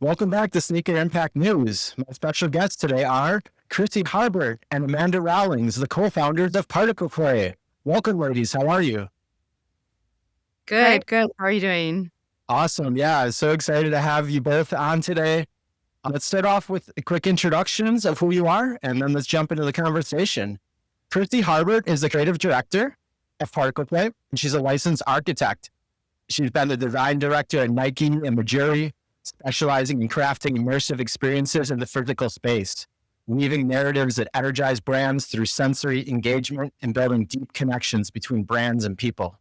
Welcome back to Sneaker Impact News. My special guests today are Krissy Harbert and Amanda Rawlings, the co-founders of Particle Play. Welcome, ladies. How are you? Good, good. How are you doing? Awesome. Yeah, so excited to have you both on today. Let's start off with quick introductions of who you are, and then let's jump into the conversation. Krissy Harbert is the creative director of Particle Play, and she's a licensed architect. She's been the design director at Nike and Majuri, specializing in crafting immersive experiences in the physical space, weaving narratives that energize brands through sensory engagement and building deep connections between brands and people.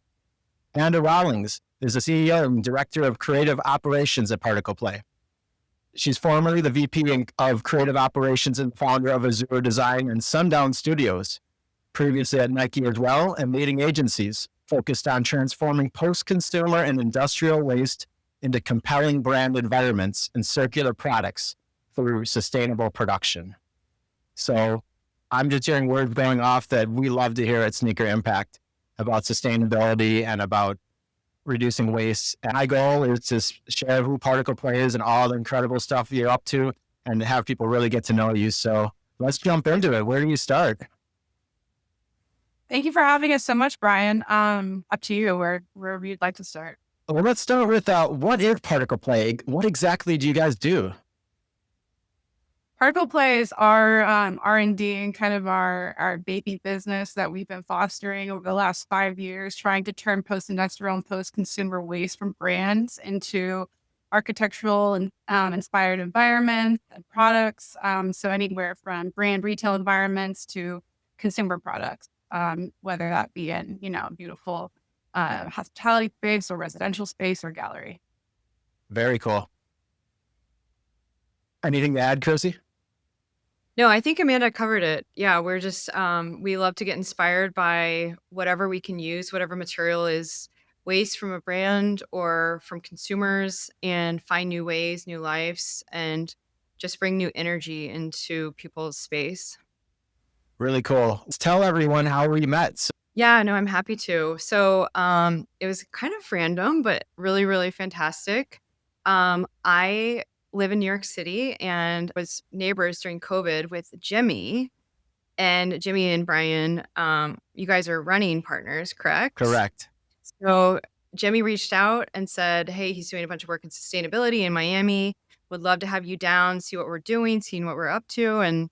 Amanda Rawlings is the CEO and director of creative operations at Particle Play. She's formerly the VP of creative operations and founder of Azure Design and Sundown Studios, previously at Nike as well, and leading agencies focused on transforming post-consumer and industrial waste into compelling brand environments and circular products through sustainable production. So I'm just hearing words going off that we love to hear at Sneaker Impact about sustainability and about reducing waste. And my goal is to share who Particle Play is and all the incredible stuff you're up to and to have people really get to know you. So let's jump into it. Where do you start? Thank you for having us so much, Bryan. Up to you, wherever you'd like to start. Well, let's start with what is Particle Play? What exactly do you guys do? Particle Play is our R&D and kind of our baby business that we've been fostering over the last 5 years, trying to turn post-industrial and post-consumer waste from brands into architectural and inspired environments and products. So anywhere from brand retail environments to consumer products, whether that be in, beautiful hospitality space or residential space or gallery. Very cool. Anything to add, Krissy? No, I think Amanda covered it. Yeah, we're just we love to get inspired by whatever we can use, whatever material is waste from a brand or from consumers, and find new ways, new lives, and just bring new energy into people's space. Really cool. Let's tell everyone how we met. Yeah, no, I'm happy to. So it was kind of random, but really, really fantastic. I live in New York City and was neighbors during COVID with Jimmy. And Jimmy and Bryan, you guys are running partners, correct? Correct. So Jimmy reached out and said, hey, he's doing a bunch of work in sustainability in Miami. Would love to have you down, see what we're doing, seeing what we're up to. And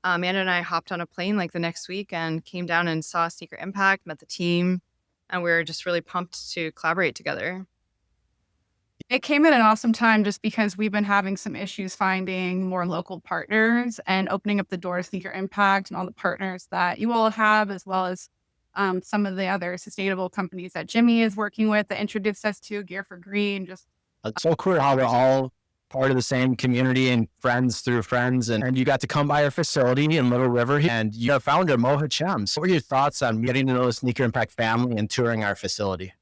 Amanda and I hopped on a plane like the next week and came down and saw Sneaker Impact, met the team, and we were just really pumped to collaborate together. It came at an awesome time just because we've been having some issues finding more local partners and opening up the door to Sneaker Impact and all the partners that you all have, as well as some of the other sustainable companies that Jimmy is working with that introduced us to Gear for Green. It's so cool how we're all part of the same community and friends through friends. And you got to come by our facility in Little River, and you have founder Moha Chem. So what are your thoughts on getting to know the Sneaker Impact family and touring our facility?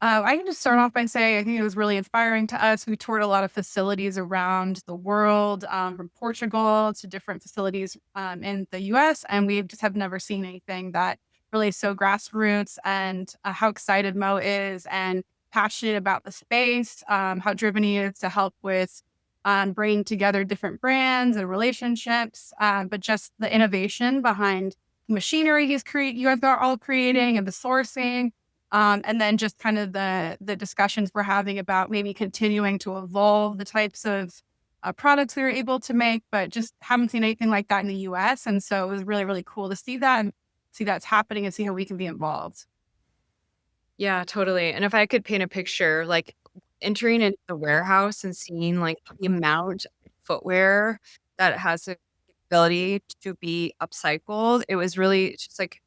I can just start off by saying I think it was really inspiring to us. We toured a lot of facilities around the world, from Portugal to different facilities in the US, and we just have never seen anything that really is so grassroots, and how excited Mo is and passionate about the space, how driven he is to help with bringing together different brands and relationships, but just the innovation behind machinery you guys are all creating and the sourcing. And then just kind of the discussions we're having about maybe continuing to evolve the types of products we were able to make, but just haven't seen anything like that in the US. And so it was really, really cool to see that and see that's happening and see how we can be involved. Yeah, totally. And if I could paint a picture, like entering into the warehouse and seeing like the amount of footwear that has the ability to be upcycled, it was really just like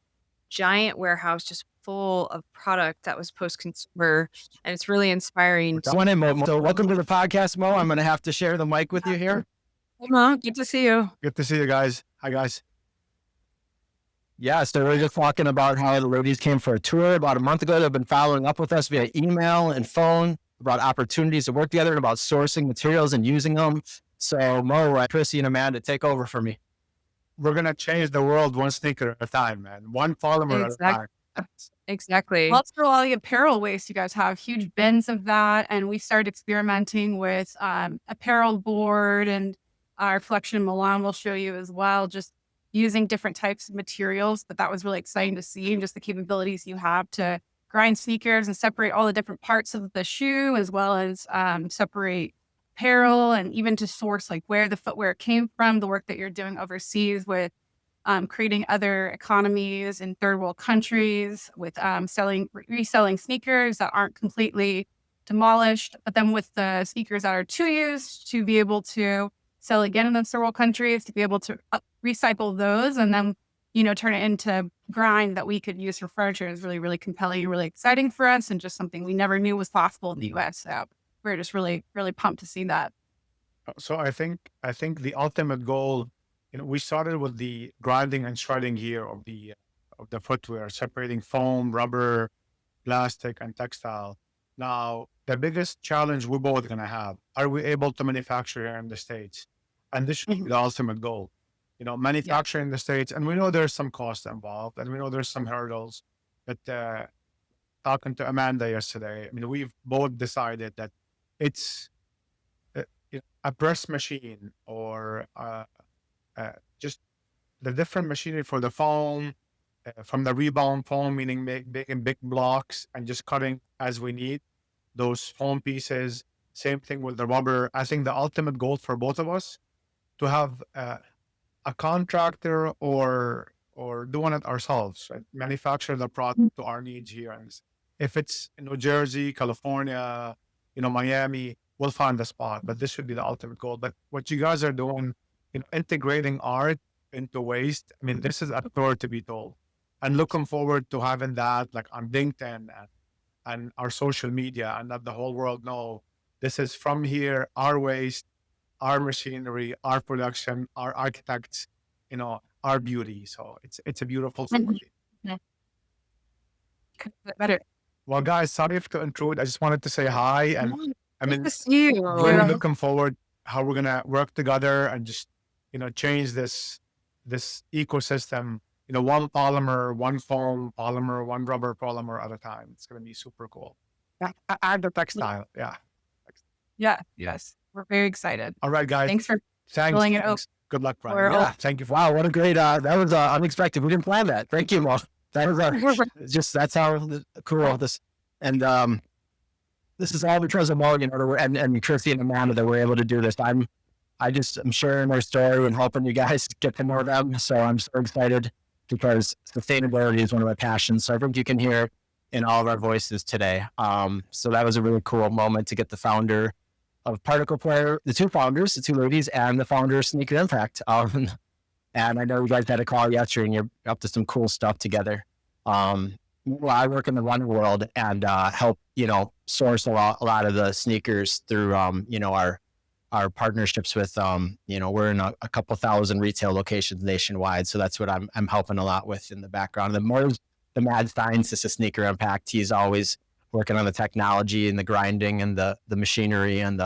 giant warehouse just full of product that was post-consumer, and it's really inspiring. So welcome to the podcast, Mo. I'm going to have to share the mic with you here. Hey, Mo, good to see you. Good to see you guys. Hi, guys. Yeah, so we're just talking about how the ladies came for a tour about a month ago. They've been following up with us via email and phone about opportunities to work together and about sourcing materials and using them. So Mo, Krissy, and Amanda, take over for me. We're going to change the world one sneaker at a time, man. One polymer at a time. Exactly. Well, through all the apparel waste, you guys have huge bins of that. And we started experimenting with apparel board, and our reflection Milan will show you as well, just using different types of materials. But that was really exciting to see, and just the capabilities you have to grind sneakers and separate all the different parts of the shoe, as well as separate apparel, and even to source like where the footwear came from, the work that you're doing overseas with creating other economies in third world countries with reselling sneakers that aren't completely demolished, but then with the sneakers that are two use to be able to sell again in those third world countries, to be able to recycle those and then, turn it into grind that we could use for furniture is really, really compelling and really exciting for us, and just something we never knew was possible in the US. So we're just really, really pumped to see that. So I think the ultimate goal, we started with the grinding and shredding here of the footwear, separating foam, rubber, plastic, and textile. Now, the biggest challenge we're both going to have, are we able to manufacture here in the States? And this should be the ultimate goal. Manufacturing in the States, and we know there's some cost involved, and we know there's some hurdles. But talking to Amanda yesterday, we've both decided that it's a press machine or just the different machinery for the foam, from the rebound foam, meaning making big blocks and just cutting as we need those foam pieces. Same thing with the rubber. I think the ultimate goal for both of us to have a contractor or doing it ourselves, right? Manufacture the product to our needs here. And if it's in New Jersey, California, Miami, we'll find a spot. But this should be the ultimate goal. But what you guys are doing, integrating art into waste, this is a story to be told. And looking forward to having that like on LinkedIn and our social media, and let the whole world know this is from here, our waste, our machinery, our production, our architects, our beauty. So it's a beautiful story. Better. Well, guys, sorry to intrude. I just wanted to say hi. And you. really looking forward how we're gonna work together and just change this ecosystem. One polymer, one foam polymer, one rubber polymer at a time. It's gonna be super cool. And the textile, yeah. Yeah. Yes. We're very excited. All right, guys. Thanks for Thanks. filling it out. Good luck, Bryan. We're Yeah, thank you. Wow, what a great, that was unexpected. We didn't plan that. Thank you, Mo. That was that's how cool this, and this is all because of Mo, and Krissy and Amanda that we're able to do this. I'm sharing their story and helping you guys get to know them. So I'm so excited because sustainability is one of my passions. So I think you can hear in all of our voices today. So that was a really cool moment to get the founder of Particle Player, the two founders, the two ladies, and the founder of Sneaker Impact. And I know you guys had a call yesterday and you're up to some cool stuff together. Well, I work in the running world and help, source a lot of the sneakers through, our partnerships with, we're in a couple thousand retail locations nationwide. So that's what I'm helping a lot with in the background. The more the mad scientist of Sneaker Impact, he's always working on the technology and the grinding and the machinery and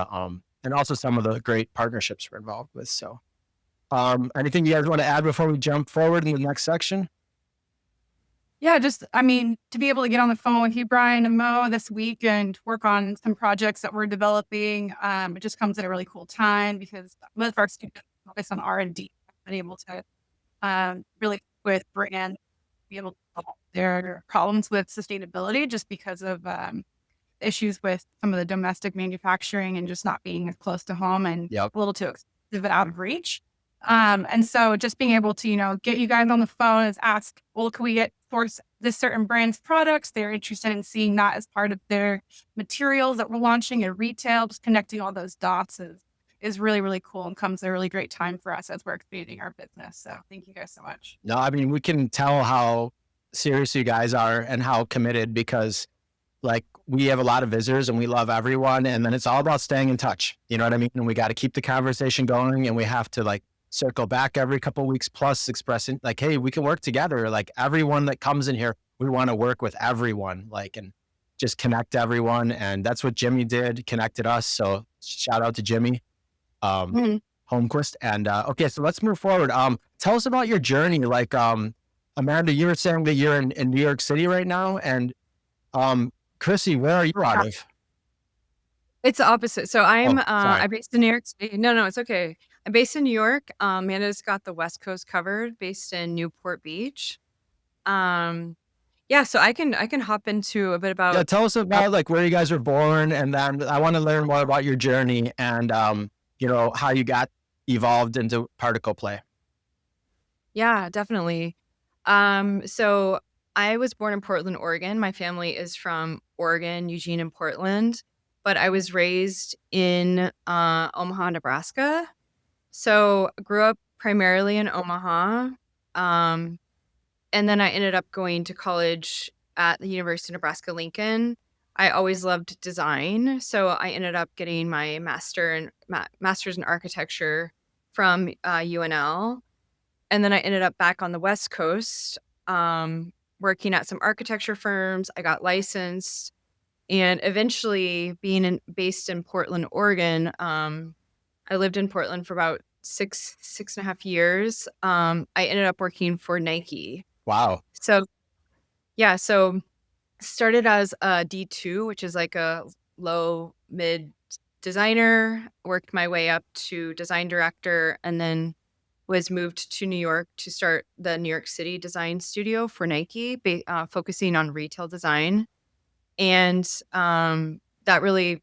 and also some of the great partnerships we're involved with. So anything you guys want to add before we jump forward in the next section? Yeah, just, to be able to get on the phone with you, Bryan and Mo, this week and work on some projects that we're developing, it just comes at a really cool time because most of our students focus on R&D. I've been able to really with Bryan be able to solve their problems with sustainability just because of issues with some of the domestic manufacturing and just not being as close to home and a little too expensive and out of reach. And so just being able to, get you guys on the phone and ask, well, can we source this certain brand's products? They're interested in seeing that as part of their materials that we're launching at retail. Just connecting all those dots is really, really cool and comes at a really great time for us as we're expanding our business. So thank you guys so much. No, we can tell how serious you guys are and how committed, because we have a lot of visitors and we love everyone. And then it's all about staying in touch. You know what I mean? And we got to keep the conversation going, and we have to circle back every couple of weeks, plus expressing hey, we can work together. Everyone that comes in here, we want to work with everyone, and just connect everyone. And that's what Jimmy did, connected us. So shout out to Jimmy Holmquist. And okay, so let's move forward. Tell us about your journey. Amanda, you were saying that you're in New York City right now, and Krissy, where are you out of? It's the opposite. So I'm sorry. I'm based in New York City. No, it's okay. I'm based in New York. Amanda's got the West Coast covered, based in Newport Beach. Yeah, so I can hop into a bit Yeah, about tell us about like where you guys were born, and then I want to learn more about your journey and how you got evolved into particle play. Yeah, definitely. So I was born in Portland, Oregon. My family is from Oregon, Eugene, and Portland, but I was raised in Omaha, Nebraska. So grew up primarily in Omaha. And then I ended up going to college at the University of Nebraska-Lincoln. I always loved design, so I ended up getting my master's in architecture from UNL. And then I ended up back on the West Coast, working at some architecture firms. I got licensed, and eventually based in Portland, Oregon. I lived in Portland for about six and a half years. I ended up working for Nike. Wow. So yeah, so started as a D2, which is like a low mid designer, worked my way up to design director, and then was moved to New York to start the New York City design studio for Nike, focusing on retail design. And that really,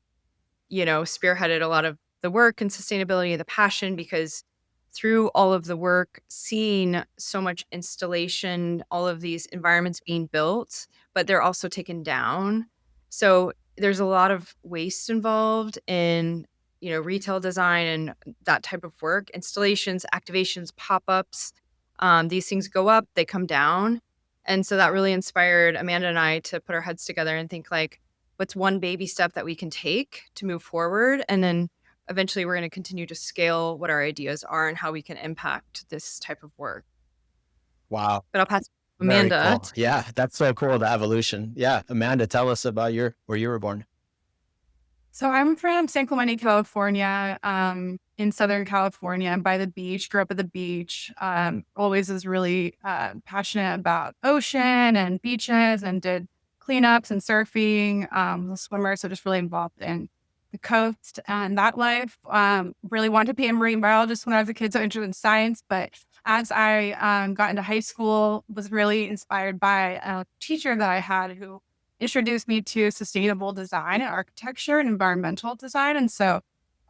spearheaded a lot of the work and sustainability, the passion, because through all of the work, seeing so much installation, all of these environments being built, but they're also taken down. So there's a lot of waste involved in, retail design and that type of work, installations, activations, pop-ups. These things go up, they come down. And so that really inspired Amanda and I to put our heads together and think like, what's one baby step that we can take to move forward? And then eventually we're going to continue to scale what our ideas are and how we can impact this type of work. Wow. But I'll pass to Very Amanda. cool. Yeah, that's so cool, the evolution. Yeah, Amanda, tell us about where you were born. So I'm from San Clemente, California, in Southern California, by the beach. Grew up at the beach. Always was really passionate about ocean and beaches, and did cleanups and surfing. Was a swimmer, so just really involved in the coast and that life. Really wanted to be a marine biologist when I was a kid, so interested in science. But as I got into high school, was really inspired by a teacher that I had who introduced me to sustainable design and architecture and environmental design. And so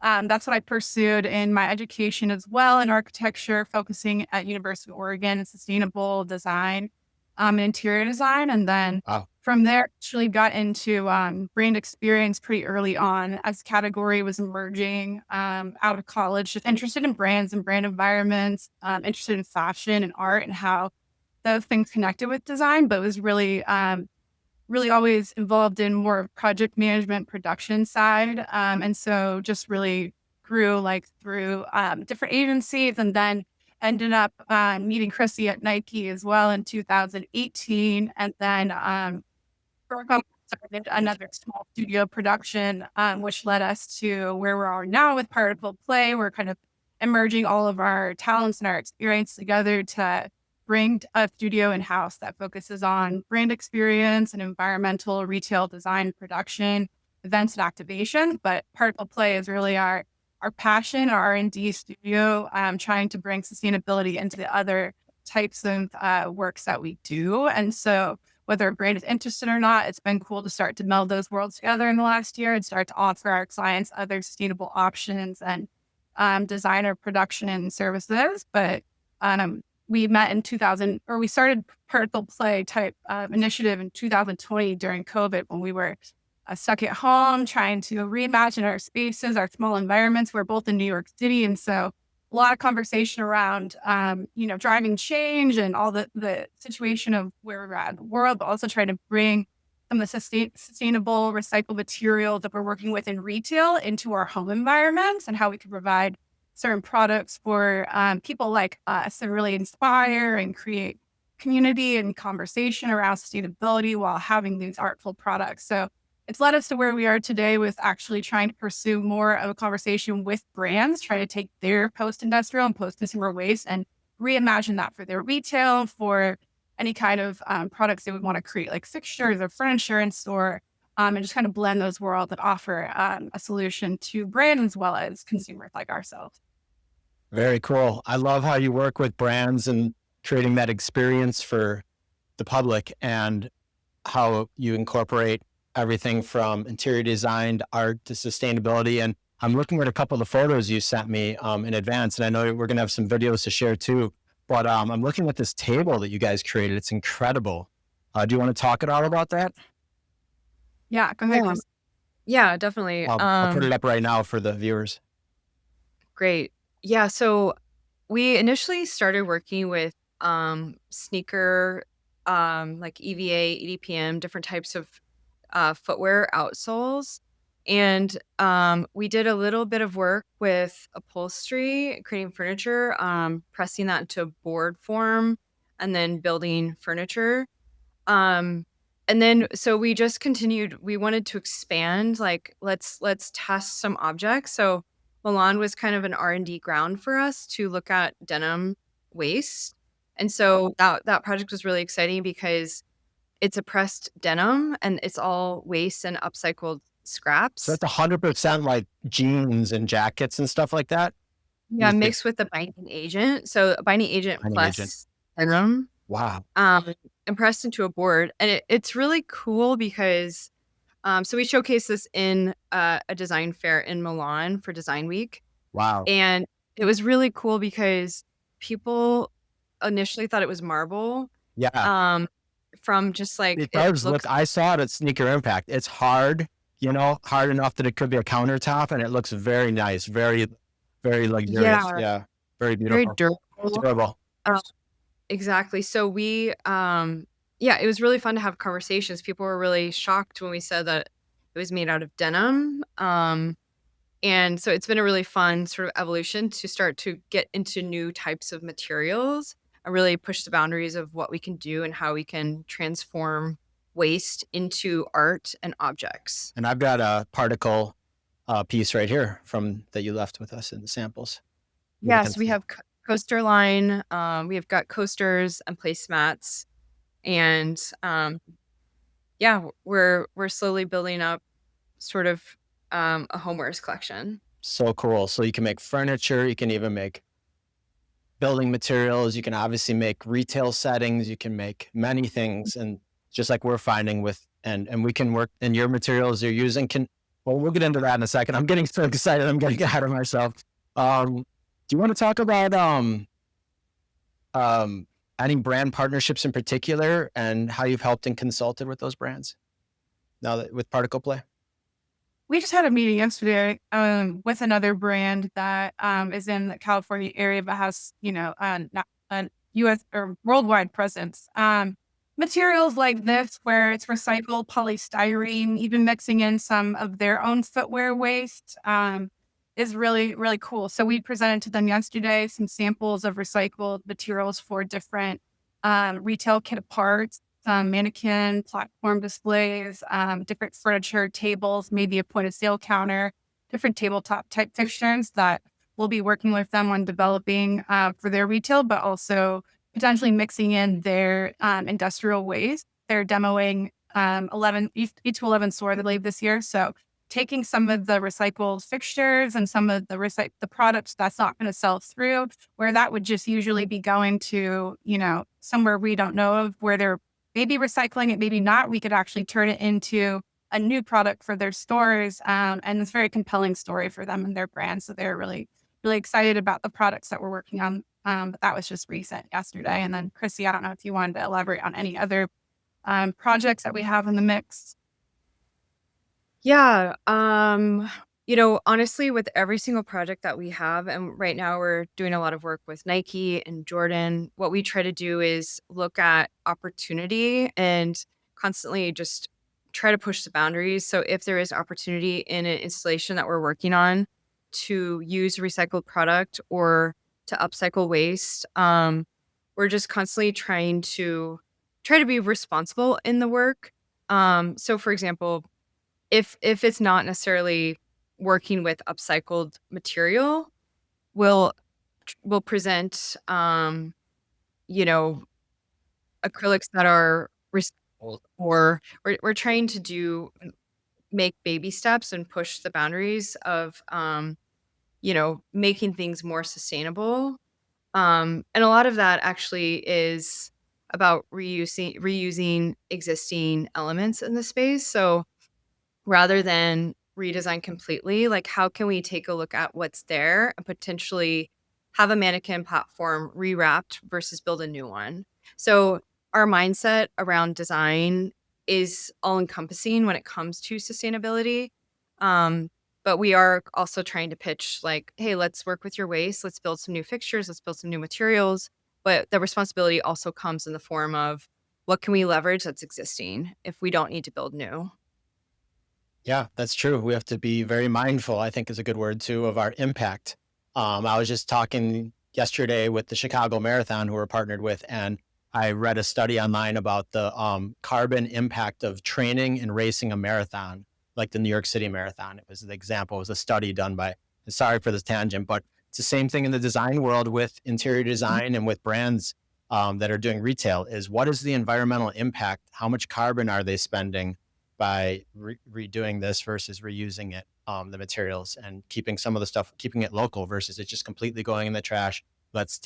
that's what I pursued in my education as well, in architecture, focusing at University of Oregon in sustainable design and interior design. And then from there, actually got into brand experience pretty early on as category was emerging out of college, just interested in brands and brand environments, interested in fashion and art and how those things connected with design, but was really always involved in more project management, production side. And so just really grew through different agencies, and then ended up meeting Krissy at Nike as well in 2018. And then started another small studio production, which led us to where we are now with Particle Play. We're kind of emerging all of our talents and our experience together to bring a studio in-house that focuses on brand experience and environmental retail design, production, events, and activation. But Particle Play is really our passion, our R&D studio, trying to bring sustainability into the other types of works that we do. And so whether a brand is interested or not, it's been cool to start to meld those worlds together in the last year and start to offer our clients other sustainable options and designer production and services. But we met in we started Particle Play type initiative in 2020 during COVID, when we were stuck at home trying to reimagine our spaces, our small environments. We're both in New York City. And so a lot of conversation around, driving change and all the situation of where we're at in the world, but also trying to bring some of the sustainable recycled materials that we're working with in retail into our home environments, and how we can provide certain products for people like us to really inspire and create community and conversation around sustainability while having these artful products. So it's led us to where we are today, with actually trying to pursue more of a conversation with brands, trying to take their post-industrial and post-consumer waste and reimagine that for their retail, for any kind of products they would want to create, like fixtures or furniture in store, and just kind of blend those worlds and offer a solution to brands as well as consumers like ourselves. Very cool. I love how you work with brands and creating that experience for the public, and how you incorporate everything from interior design to art to sustainability. And I'm looking at a couple of the photos you sent me in advance, and I know we're going to have some videos to share too. But I'm looking at this table that you guys created. It's incredible. Do you want to talk at all about that? Yeah, go ahead, Yeah. Chris. Yeah, definitely. I'll put it up right now for the viewers. Great. Yeah, so we initially started working with sneaker, like EVA, EDPM, different types of footwear outsoles. And we did a little bit of work with upholstery, creating furniture, pressing that into board form, and then building furniture. Um, and then so we just continued. We wanted to expand, like let's test some objects. So Milan was kind of an R&D ground for us to look at denim waste. And so that project was really exciting because it's a pressed denim and it's all waste and upcycled scraps. So that's 100% like jeans and jackets and stuff like that. Yeah, mixed with the binding agent. So a binding agent Binding plus agent. denim, Wow. and pressed into a board. And it's really cool because so we showcased this in a design fair in Milan for Design Week. Wow. And it was really cool because people initially thought it was marble, Yeah. from just like It does look, I saw it at Sneaker Impact. It's hard, hard enough that it could be a countertop, and it looks very nice, very, very luxurious. Yeah. Yeah. Very very beautiful. durable. Durable. Exactly. So we, yeah, it was really fun to have conversations. People were really shocked when we said that it was made out of denim. And so it's been a really fun sort of evolution to start to get into new types of materials and really push the boundaries of what we can do and how we can transform waste into art and objects. And I've got a particle piece right here from that you left with us in the samples. Yes, we have coaster line. We have got coasters and placemats, and yeah, we're slowly building up sort of a homewares collection. So cool. So you can make furniture, you can even make building materials, you can obviously make retail settings, you can make many things. And just like we're finding with, and we can work, and your materials you're using well, we'll get into that in a second. I'm getting so excited, I'm getting ahead of myself. Do you want to talk about any brand partnerships in particular and how you've helped and consulted with those brands now that with Particle Play? We just had a meeting yesterday with another brand that is in the California area but has, a U.S. or worldwide presence. Materials like this, where it's recycled polystyrene, even mixing in some of their own footwear waste, is really, really cool. So we presented to them yesterday some samples of recycled materials for different retail kit parts, some mannequin platform displays, different furniture, tables, maybe a point of sale counter, different tabletop type fixtures that we'll be working with them on developing for their retail, but also potentially mixing in their industrial waste. They're demoing 8-11 stores, I believe, this year. So taking some of the recycled fixtures and some of the products that's not going to sell through, where that would just usually be going to, somewhere we don't know of, where they're maybe recycling it, maybe not. We could actually turn it into a new product for their stores. And it's a very compelling story for them and their brand. So they're really, really excited about the products that we're working on. But that was just recent yesterday. And then Krissy, I don't know if you wanted to elaborate on any other projects that we have in the mix. Yeah. Honestly, with every single project that we have, and right now we're doing a lot of work with Nike and Jordan, what we try to do is look at opportunity and constantly just try to push the boundaries. So if there is opportunity in an installation that we're working on to use recycled product or to upcycle waste, we're just constantly trying to be responsible in the work. So for example, if it's not necessarily working with upcycled material, we'll present acrylics that are recycled, or we're trying to make baby steps and push the boundaries of making things more sustainable. And a lot of that actually is about reusing existing elements in the space. So rather than redesign completely, like how can we take a look at what's there and potentially have a mannequin platform rewrapped versus build a new one? So our mindset around design is all encompassing when it comes to sustainability. Um, but we are also trying to pitch like, hey, let's work with your waste. Let's build some new fixtures. Let's build some new materials. But the responsibility also comes in the form of what can we leverage that's existing if we don't need to build new? Yeah, that's true. We have to be very mindful, I think is a good word too, of our impact. I was just talking yesterday with the Chicago Marathon, who we're partnered with, and I read a study online about the carbon impact of training and racing a marathon, like the New York City Marathon. It was the example, it was a study done by, sorry for this tangent, but it's the same thing in the design world with interior design and with brands that are doing retail is what is the environmental impact? How much carbon are they spending by redoing this versus reusing it, the materials, and keeping some of the stuff, keeping it local versus it just completely going in the trash. Let's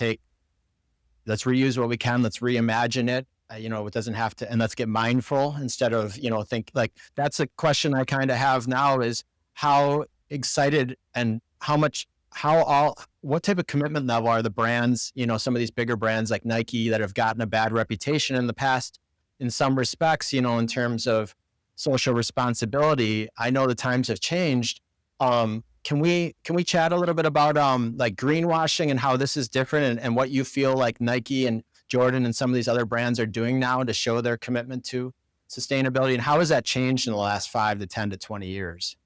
reuse what we can. Let's reimagine it. It doesn't have to, and let's get mindful instead of, think like that's a question I kind of have now is how excited and what type of commitment level are the brands, some of these bigger brands like Nike that have gotten a bad reputation in the past in some respects, in terms of social responsibility. I know the times have changed. Can we chat a little bit about like greenwashing and how this is different and what you feel like Nike and Jordan and some of these other brands are doing now to show their commitment to sustainability, and how has that changed in the last 5 to 10 to 20 years?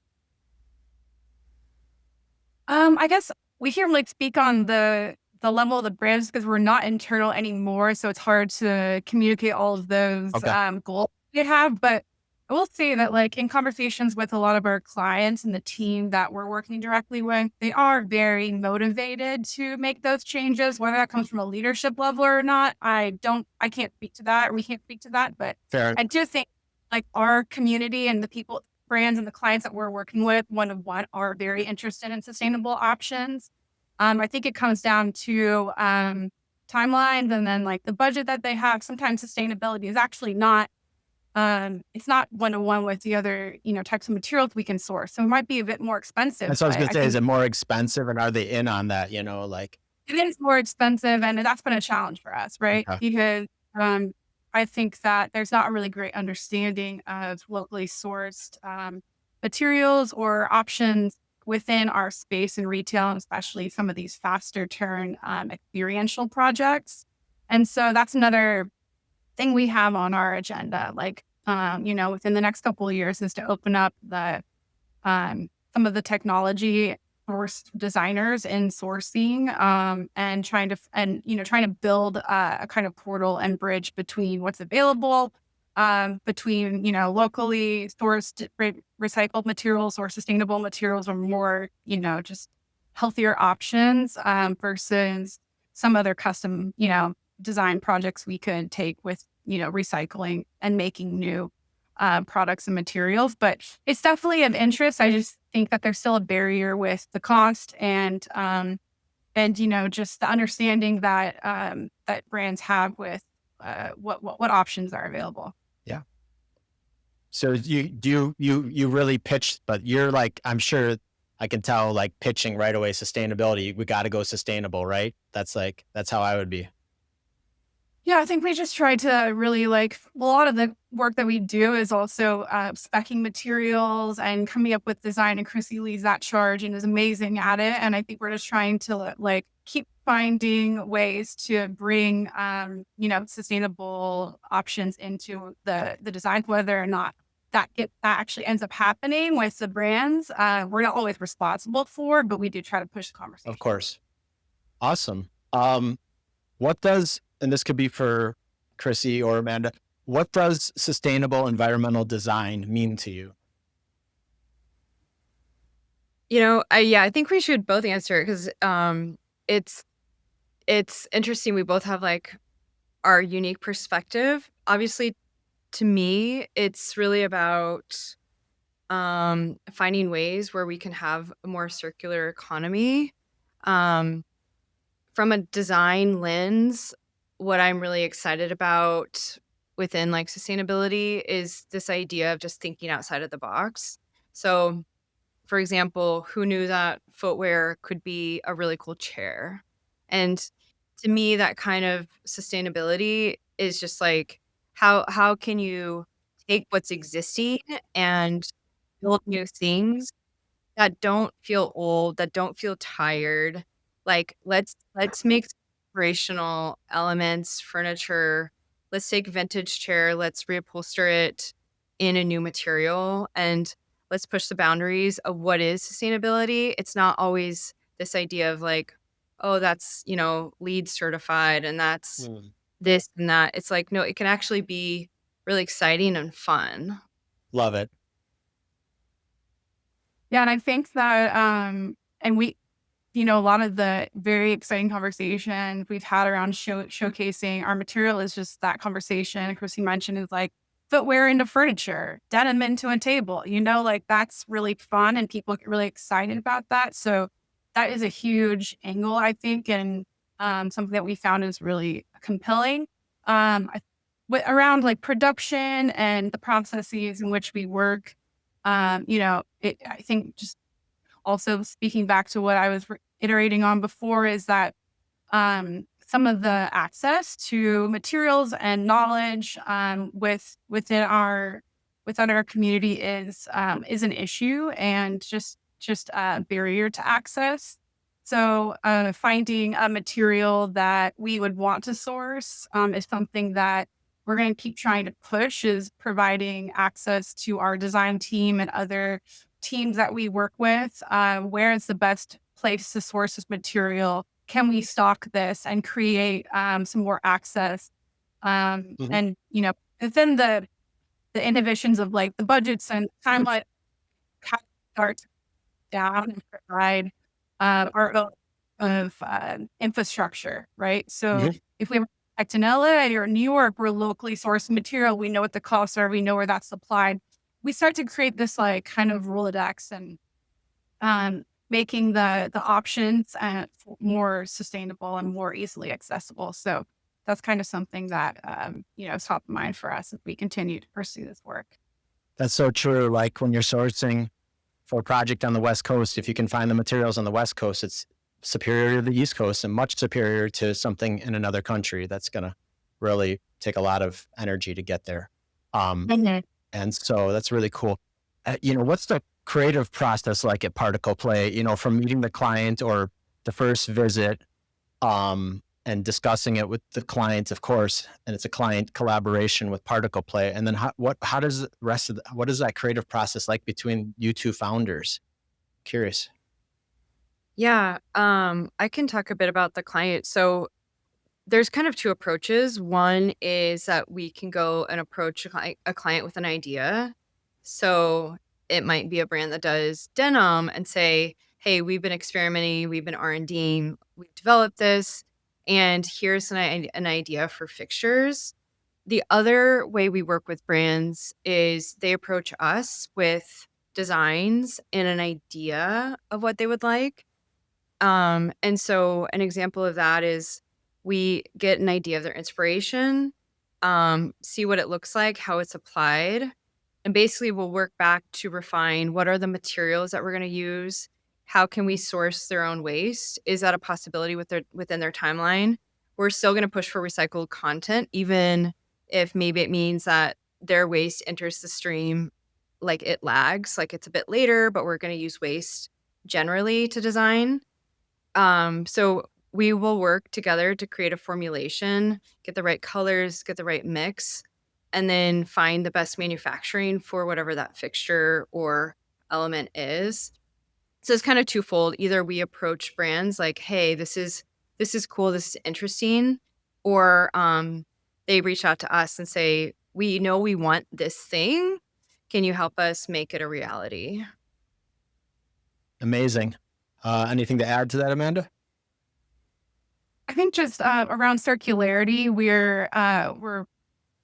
I guess we can't really speak on the level of the brands because we're not internal anymore, so it's hard to communicate all of those Okay. goals they have. But I will say that, like, in conversations with a lot of our clients and the team that we're working directly with, they are very motivated to make those changes. Whether that comes from a leadership level or not, I can't speak to that, or we can't speak to that. But Fair. I do think, like, our community and the people, brands and the clients that we're working with, one are very interested in sustainable options. I think it comes down to timelines and then like the budget that they have. Sometimes sustainability is actually not it's not one-to-one with the other, types of materials we can source. So it might be a bit more expensive, That's what I was but going I to say. Is think it more expensive and are they in on that? Like, it is more expensive, and that's been a challenge for us, right? okay. Because I think that there's not a really great understanding of locally sourced materials or options within our space in retail, and especially some of these faster turn experiential projects. And so that's another thing we have on our agenda, like, within the next couple of years is to open up some of the technology source designers in sourcing, and trying to build a kind of portal and bridge between what's available, between, locally sourced recycled materials or sustainable materials, or more, just healthier options, versus some other custom, design projects we could take with, recycling and making new products and materials. But it's definitely of interest. I just think that there's still a barrier with the cost and just the understanding that that brands have with what options are available. Yeah. So you really pitch, but you're like, I'm sure I can tell, like pitching right away, sustainability, we got to go sustainable, right? That's how I would be. Yeah, I think we just try to really, like, a lot of the work that we do is also speccing materials and coming up with design, and Krissy leads that charge and is amazing at it. And I think we're just trying to like keep finding ways to bring sustainable options into the designs, whether or not that actually ends up happening with the brands. We're not always responsible for, but we do try to push the conversation. Of course. Awesome. And this could be for Krissy or Amanda, what does sustainable environmental design mean to you? I think we should both answer it because it's interesting. We both have like our unique perspective. Obviously, to me, it's really about finding ways where we can have a more circular economy. Um, from a design lens, what I'm really excited about within like sustainability is this idea of just thinking outside of the box. So, for example, who knew that footwear could be a really cool chair? And to me, that kind of sustainability is just like how can you take what's existing and build new things that don't feel old, that don't feel tired. Like, let's make inspirational elements, furniture. Let's take vintage chair, let's reupholster it in a new material, and let's push the boundaries of what is sustainability. It's not always this idea of like, oh, that's, LEED certified and that's this and that. It's like, no, it can actually be really exciting and fun. Love it. Yeah, and I think that, and we, a lot of the very exciting conversations we've had around showcasing our material is just that conversation Krissy mentioned is like footwear into furniture, denim into a table, like that's really fun and people get really excited about that. So that is a huge angle, I think, and something that we found is really compelling. Around like production and the processes in which we work, I think just also speaking back to what I was iterating on before is that some of the access to materials and knowledge within our community is an issue and just a barrier to access. So finding a material that we would want to source is something that we're going to keep trying to push, is providing access to our design team and other teams that we work with. Where is the best place to source this material? Can we stock this and create some more access? And, within the inhibitions of like the budgets and timeline, start down and provide our own of infrastructure, right? So if we act in LA or New York, we're locally sourced material. We know what the costs are. We know where that's supplied. We start to create this like kind of Rolodex and making the options more sustainable and more easily accessible. So that's kind of something that is top of mind for us as we continue to pursue this work. That's so true. Like when you're sourcing for a project on the West Coast, if you can find the materials on the West Coast, it's superior to the East Coast and much superior to something in another country. That's going to really take a lot of energy to get there. And so that's really cool. What's the creative process like at Particle Play, from meeting the client or the first visit and discussing it with the client, of course, and it's a client collaboration with Particle Play. And then how does the rest of what is that creative process like between you two founders? Curious. Yeah, I can talk a bit about the client. So there's kind of two approaches. One is that we can go and approach a client with an idea. So it might be a brand that does denim and say, hey, we've been experimenting, we've been R&Ding, we've developed this, and here's an idea for fixtures. The other way we work with brands is they approach us with designs and an idea of what they would like. And so an example of that is we get an idea of their inspiration, see what it looks like, how it's applied, and basically we'll work back to refine what are the materials that we're going to use, how can we source their own waste, is that a possibility within their timeline. We're still going to push for recycled content, even if maybe it means that their waste enters the stream, like it lags, like it's a bit later, but we're going to use waste generally to design. So we will work together to create a formulation, get the right colors, get the right mix, and then find the best manufacturing for whatever that fixture or element is. So it's kind of twofold. Either we approach brands like, hey, this is cool, this is interesting, or they reach out to us and say, we know we want this thing. Can you help us make it a reality? Amazing. Anything to add to that, Amanda? I think just around circularity,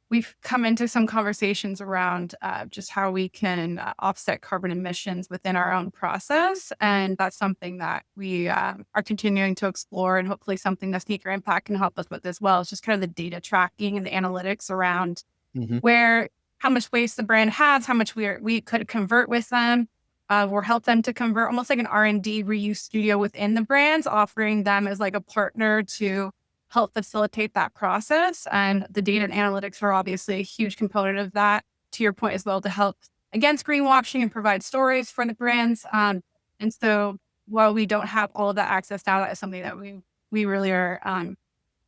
we've come into some conversations around just how we can offset carbon emissions within our own process, and that's something that we are continuing to explore, and hopefully something that Sneaker Impact can help us with as well. It's just kind of the data tracking and the analytics around Mhm. where how much waste the brand has, how much we could convert with them, or help them to convert, almost like an R&D reuse studio within the brands, offering them as like a partner to help facilitate that process. And the data and analytics are obviously a huge component of that, to your point as well, to help against greenwashing and provide stories for the brands. And so while we don't have all of that access now, that is something that we really are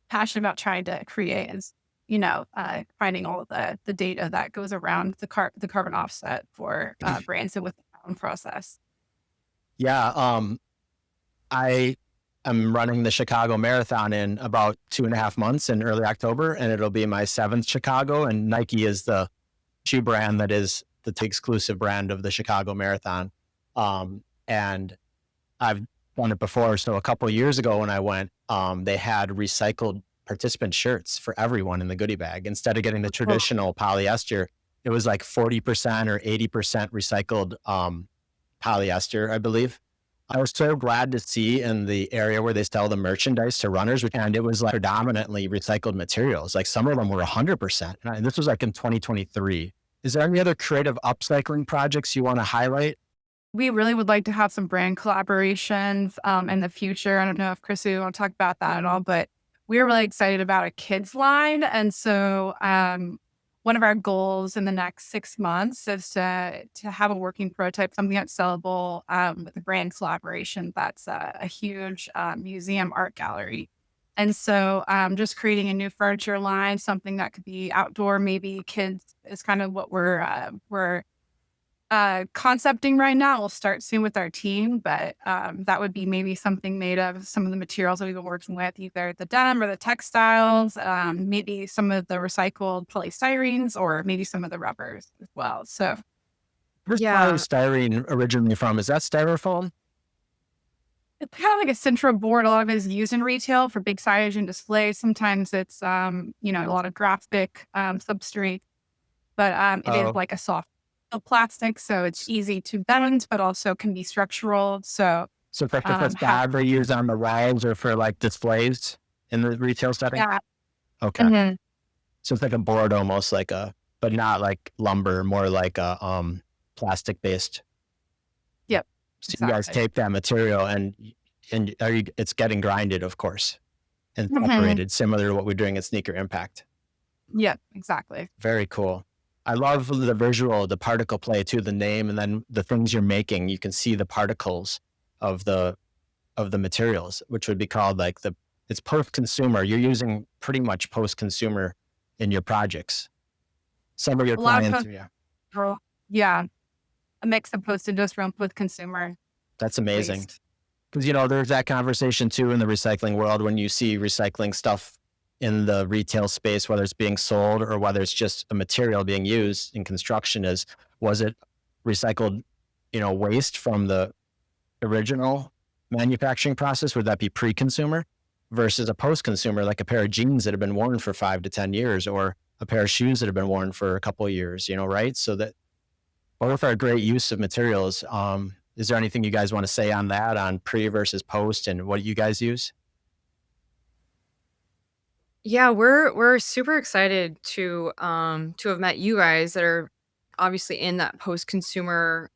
passionate about trying to create, is finding all of the data that goes around the carbon offset for brands and with their own process. Yeah. I am running the Chicago Marathon in about 2.5 months in early October, and it'll be my 7th Chicago. And Nike is the shoe brand that is the exclusive brand of the Chicago Marathon. And I've done it before. So a couple of years ago when I went, they had recycled participant shirts for everyone in the goodie bag. Instead of getting the traditional polyester, it was like 40% or 80% recycled polyester, I believe. I was so glad to see in the area where they sell the merchandise to runners, and it was like predominantly recycled materials. Like some of them were 100%. And this was like in 2023. Is there any other creative upcycling projects you want to highlight? We really would like to have some brand collaborations in the future. I don't know if Krissy want to talk about that at all, but we're really excited about a kids line. And so one of our goals in the next 6 months is to have a working prototype, something that's sellable with a brand collaboration that's a huge museum art gallery. And so just creating a new furniture line, something that could be outdoor, maybe kids, is kind of what we're concepting right now. We'll start soon with our team, but that would be maybe something made of some of the materials that we've been working with, either the denim or the textiles, maybe some of the recycled polystyrenes, or maybe some of the rubbers as well. So Where's Yeah. polystyrene originally from? Is that styrofoam? it's kind of like a central board. A lot of it is used in retail for big signage and displays. Sometimes it's a lot of graphic substrate, but it is Oh, like a soft plastic, so it's easy to bend, but also can be structural. So so it's like the have facade they use on the walls or for like displays in the retail setting? yeah. Okay. Mhm. So it's like a board, almost like but not like lumber, more like a plastic based. Yep, So you guys exactly. take that material and it's getting grinded, of course, and Mhm. separated, similar to what we're doing at Sneaker Impact. Yep, exactly. Very cool. I love the visual, the particle play too, the name, and then the things you're making. You can see the particles of the materials, which would be called like it's post-consumer. You're using pretty much post-consumer in your projects. Some of your A lot of clients, post, yeah, yeah, a mix of post-industrial with consumer that's amazing. waste. Because, there's that conversation too in the recycling world when you see recycling stuff in the retail space, whether it's being sold or whether it's just a material being used in construction, was it recycled, waste from the original manufacturing process? Would that be pre-consumer versus a post-consumer, like a pair of jeans that have been worn for 5 to 10 years, or a pair of shoes that have been worn for a couple of years, right? So that both are great use of materials. Is there anything you guys want to say on that, on pre versus post, and what you guys use? Yeah, we're super excited to have met you guys that are obviously in that post-consumer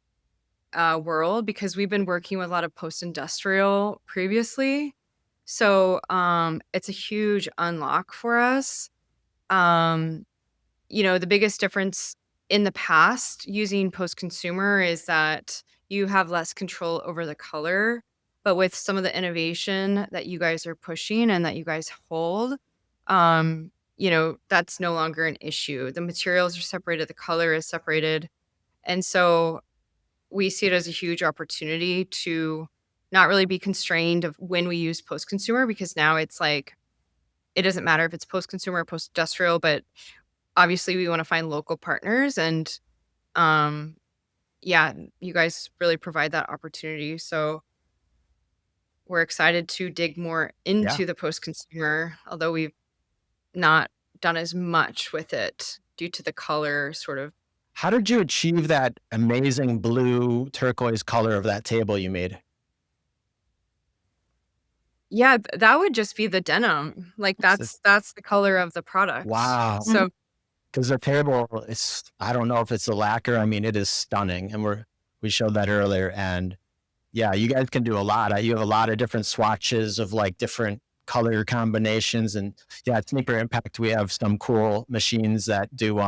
world, because we've been working with a lot of post-industrial previously. So it's a huge unlock for us. Um the biggest difference in the past using post-consumer is that you have less control over the color. But with some of the innovation that you guys are pushing and that you guys hold, that's no longer an issue. The materials are separated, the color is separated. And so we see it as a huge opportunity to not really be constrained of when we use post-consumer, because now it's like it doesn't matter if it's post-consumer or post-industrial, but obviously we want to find local partners. And yeah, you guys really provide that opportunity. So we're excited to dig more into the post-consumer, although we've not done as much with it due to the color sort of. How did you achieve that amazing blue turquoise color of that table you made? Yeah, that would just be the denim. Like that's the color of the product. Wow. So because the table is, I don't know if it's the lacquer. I mean, it is stunning, and we showed that earlier. And yeah, you guys can do a lot. You have a lot of different swatches of like different color combinations, and yeah, at Sneaker Impact we have some cool machines that do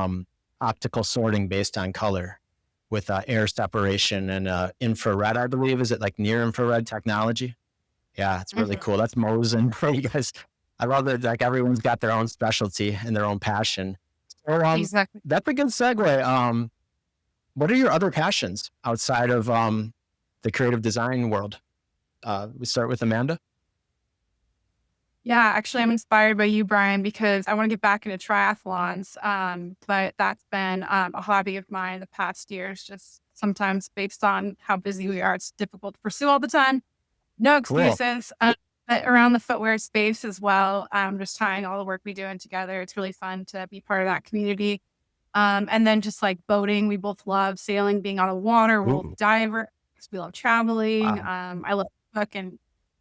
optical sorting based on color with air separation and infrared. I believe, is it like near infrared technology? Yeah, it's really cool. That's Mosin for you guys. I love that like everyone's got their own specialty and their own passion. So Exactly. that's a good segue. What are your other passions outside of the creative design world? We start with Amanda. Yeah, actually, I'm inspired by you, Bryan, because I want to get back into triathlons. But that's been a hobby of mine the past years. Just sometimes based on how busy we are, it's difficult to pursue all the time. No Cool. excuses. But around the footwear space as well, just tying all the work we do in together. It's really fun to be part of that community. And then just like boating, we both love sailing, being on the water. We're both Ooh. divers. We love traveling. Wow. I love cooking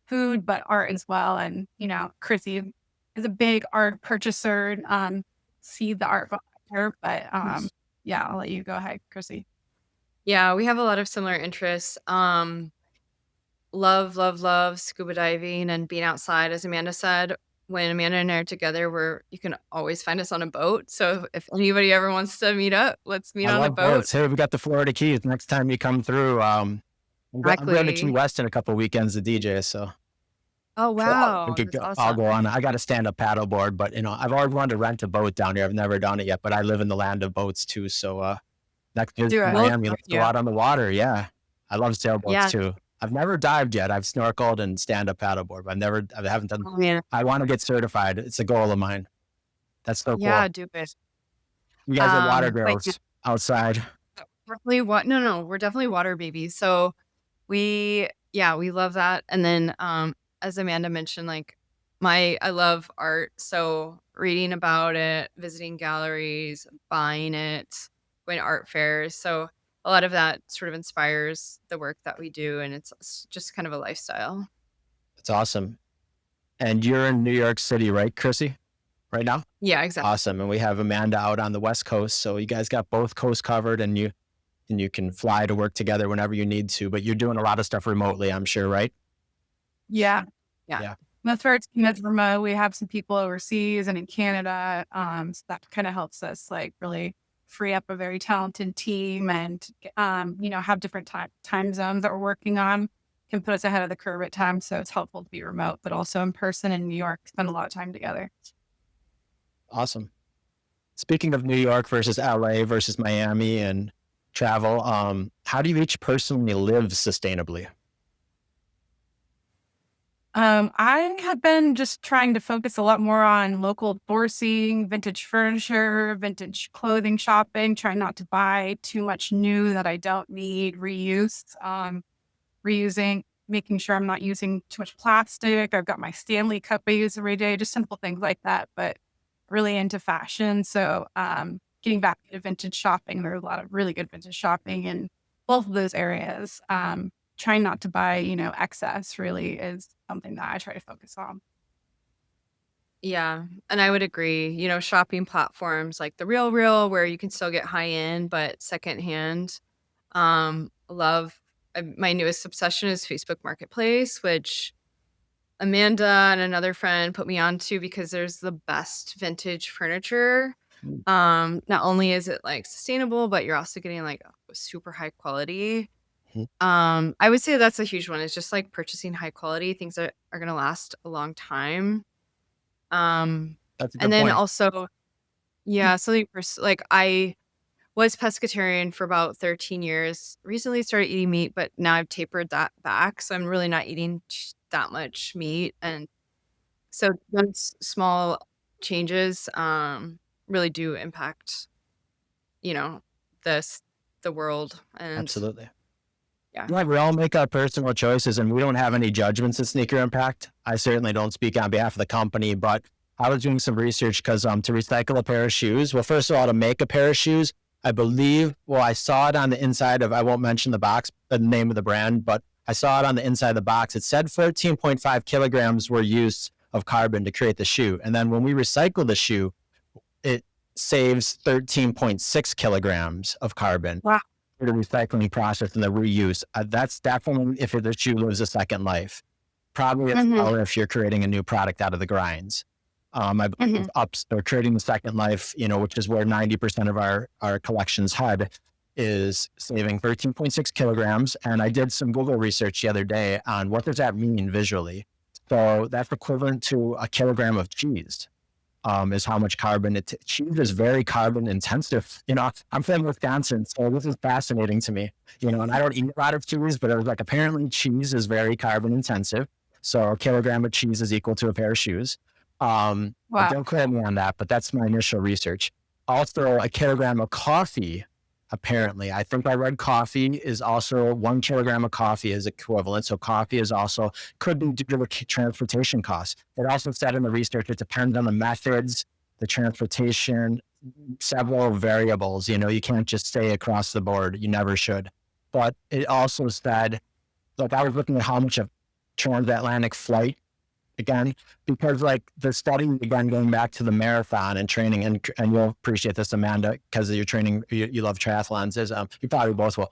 food, but art as well. And, Krissy is a big art purchaser, see the art here, but yeah, I'll let you go ahead, Krissy. yeah, we have a lot of similar interests. Love scuba diving and being outside. As Amanda said, when Amanda and I are together, you can always find us on a boat. So if anybody ever wants to meet up, let's meet I on a love boat. boats. Hey, we got the Florida Keys. Next time you come through, I'm going to Key Exactly. West in a couple weekends to DJ. So Oh, wow. we could That's go, I'll awesome. go on. I got a stand-up paddleboard, but I've always wanted to rent a boat down here. I've never done it yet, but I live in the land of boats too. So next visit Do to it. We'll Miami, join let's go you. out on the water. Yeah, I love sailboats Yeah. too. I've never dived yet. I've snorkeled and stand-up paddleboard, but I haven't done. Oh, man. I want to get certified. It's a goal of mine. That's so Yeah, cool. do it. You guys are water Like, girls outside. definitely no, we're definitely water babies. So we love that. And then as Amanda mentioned, like I love art. So reading about it, visiting galleries, buying it, going to art fairs. So a lot of that sort of inspires the work that we do, and it's just kind of a lifestyle. It's awesome. And you're in New York City, right, Krissy? Right now? Yeah, exactly. Awesome. And we have Amanda out on the West Coast. So you guys got both coasts covered, and you can fly to work together whenever you need to. But you're doing a lot of stuff remotely, I'm sure, right? Yeah. Yeah. Most of our team is remote. We have some people overseas and in Canada. So that kind of helps us like really free up a very talented team and, have different time zones that we're working on, can put us ahead of the curve at times. So it's helpful to be remote, but also in person in New York, spend a lot of time together. Awesome. Speaking of New York versus LA versus Miami and travel, how do you each personally live sustainably? I have been just trying to focus a lot more on local sourcing, vintage furniture, vintage clothing shopping, trying not to buy too much new that I don't need, reusing, making sure I'm not using too much plastic. I've got my Stanley cup I use every day, just simple things like that, but really into fashion. So getting back to vintage shopping, there's a lot of really good vintage shopping in both of those areas. Trying not to buy, excess really is something that I try to focus on. Yeah, and I would agree. Shopping platforms like The RealReal, where you can still get high end but secondhand. Love my newest obsession is Facebook Marketplace, which Amanda and another friend put me onto because there's the best vintage furniture. Not only is it like sustainable, but you're also getting like super high quality. I would say that's a huge one. It's just like purchasing high quality things that are going to last a long time. That's a good And then point. also, yeah, something like I was pescatarian for about 13 years. Recently started eating meat, but now I've tapered that back. So I'm really not eating that much meat. And so those small changes really do impact, this the world. And Absolutely. Yeah, we all make our personal choices, and we don't have any judgments of sneaker impact. I certainly don't speak on behalf of the company, but I was doing some research because to recycle a pair of shoes, well, first of all, to make a pair of shoes, I believe, well, I saw it on the inside of, I won't mention the box, the name of the brand, but I saw it on the inside of the box. It said 13.5 kilograms were used of carbon to create the shoe. And then when we recycle the shoe, it saves 13.6 kilograms of carbon. Wow. The recycling process and the reuse. That's definitely if the shoe lives a second life. Probably as well if you're creating a new product out of the grinds. I believe or creating the second life, which is where 90% of our collections head, is saving 13.6 kilograms. And I did some Google research the other day on what does that mean visually. So that's equivalent to a kilogram of cheese. Is how much carbon cheese is very carbon intensive. I'm from Wisconsin, so this is fascinating to me. And I don't eat a lot of cheese, but it was like apparently cheese is very carbon intensive. So a kilogram of cheese is equal to a pair of shoes. Wow. Don't quote me on that, but that's my initial research. Also, a kilogram of coffee. Apparently, I think I read coffee is also 1 kilogram of coffee is equivalent. So coffee is also could be due to the transportation costs. It also said in the research, it depends on the methods, the transportation, several variables. You can't just say across the board. You never should. But it also said, like I was looking at how much of transatlantic flight again, because like the study, again, going back to the marathon and training, and you'll appreciate this, Amanda, because of your training, you love triathlons, is you probably both will,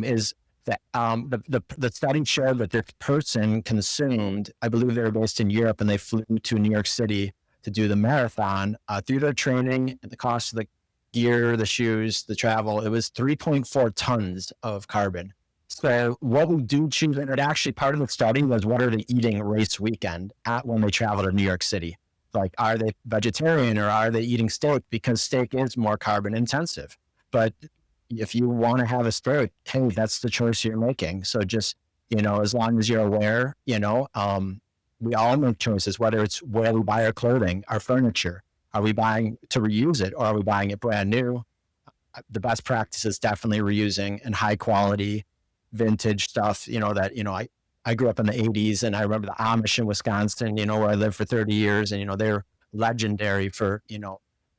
is that the study showed that this person consumed, I believe they were based in Europe, and they flew to New York City to do the marathon, through their training, the cost of the gear, the shoes, the travel, it was 3.4 tons of carbon. So what we do choose, and it actually part of the study was what are they eating race weekend when they travel to New York City? Like, are they vegetarian or are they eating steak? Because steak is more carbon intensive. But if you want to have a steak, hey, that's the choice you're making. So just, as long as you're aware, we all make choices, whether it's where we buy our clothing, our furniture. Are we buying to reuse it or are we buying it brand new? The best practice is definitely reusing and high quality vintage stuff, I grew up in the 80s and I remember the Amish in Wisconsin, where I lived for 30 years, and, they're legendary for,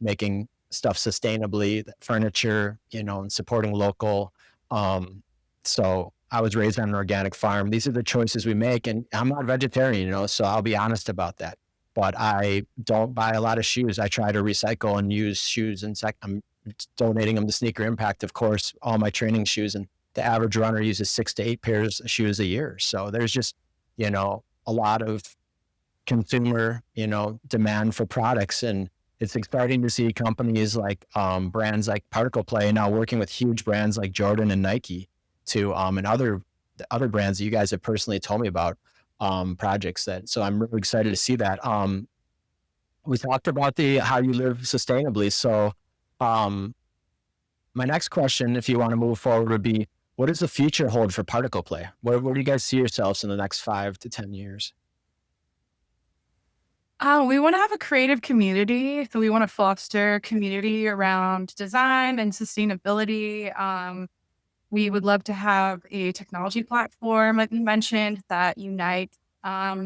making stuff sustainably, furniture, and supporting local. So I was raised on an organic farm. These are the choices we make, and I'm not vegetarian, so I'll be honest about that. But I don't buy a lot of shoes. I try to recycle and use shoes, and I'm donating them to Sneaker Impact, of course, all my training shoes, and the average runner uses 6 to 8 pairs of shoes a year. So there's just, a lot of consumer, demand for products. And it's exciting to see companies like brands like Particle Play now working with huge brands like Jordan and Nike to, and other brands that you guys have personally told me about, projects so I'm really excited to see that. We talked about how you live sustainably. So my next question, if you want to move forward, would be, what does the future hold for Particle Play? Where do you guys see yourselves in the next 5 to 10 years? We want to have a creative community. So we want to foster community around design and sustainability. We would love to have a technology platform, like you mentioned, that unites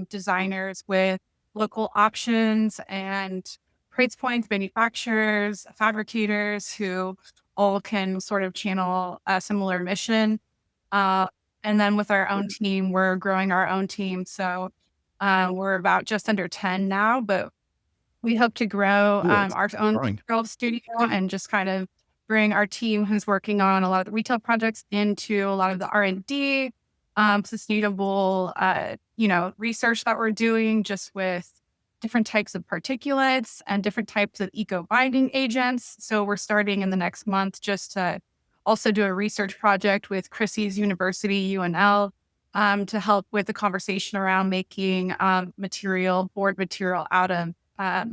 designers with local options and price points, manufacturers, fabricators who all can sort of channel a similar mission. And then with our own team, we're growing our own team. So we're about just under 10 now, but we hope to grow our own studio and just kind of bring our team who's working on a lot of the retail projects into a lot of the R&D, sustainable, research that we're doing just with different types of particulates and different types of eco-binding agents. So we're starting in the next month just to also do a research project with Krissy's University, UNL, to help with the conversation around making board material out of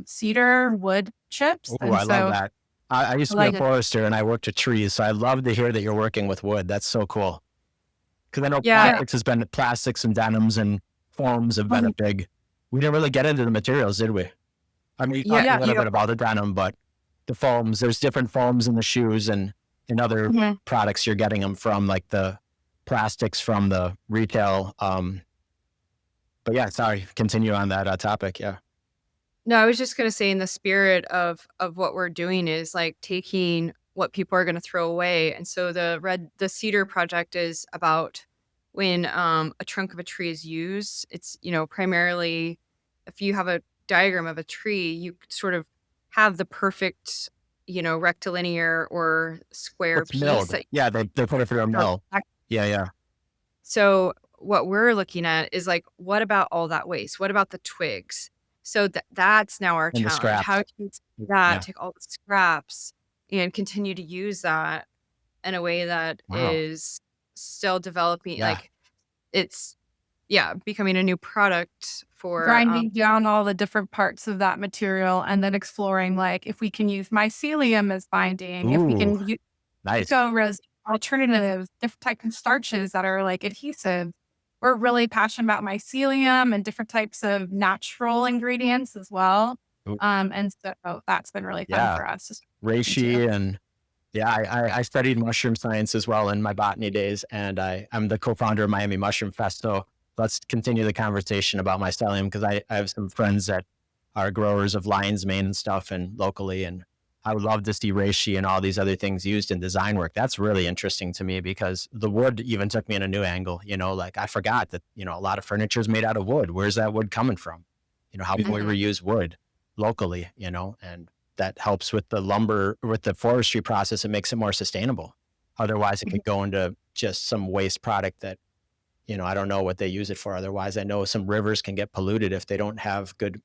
cedar wood chips. Oh, I love that. I used to be a forester and I worked with trees, so I love to hear that you're working with wood. That's so cool. Because I know plastics and denims and foams have been a big. We didn't really get into the materials, did we? I mean, talked a little bit about the denim, but the foams, there's different foams in the shoes and in other products you're getting them from, like the plastics from the retail. But yeah, sorry, continue on that topic. Yeah. No, I was just gonna say in the spirit of what we're doing is like taking what people are gonna throw away. And so the cedar project is about when a trunk of a tree is used, it's, primarily if you have a diagram of a tree, you sort of have the perfect, rectilinear or square What's piece milled? that Yeah, they put it through a or mill. Yeah, yeah. so what we're looking at is like, what about all that waste? What about the twigs? So that's now our And the challenge. scraps. How can we take that, Yeah. take all the scraps and continue to use that in a way that Wow. is still developing, Yeah. like it's, becoming a new product for, grinding down all the different parts of that material and then exploring like if we can use mycelium as binding, if we Ooh, can use nice. eco-res alternatives, different types of starches that are like adhesive. We're really passionate about mycelium and different types of natural ingredients as well. Ooh, And so that's been really fun yeah. for us to Reishi into. and yeah, I studied mushroom science as well in my botany days, and I'm the co-founder of Miami Mushroom Fest. So let's continue the conversation about mycelium because I have some friends that are growers of lion's mane and stuff and locally, and I would love to see reishi and all these other things used in design work. That's really interesting to me because the wood even took me in a new angle. Like I forgot that, a lot of furniture is made out of wood. Where's that wood coming from? How can we Mhm. reuse wood locally, and that helps with the lumber, with the forestry process. It makes it more sustainable. Otherwise, it could go into just some waste product that, I don't know what they use it for. Otherwise, I know some rivers can get polluted if they don't have good,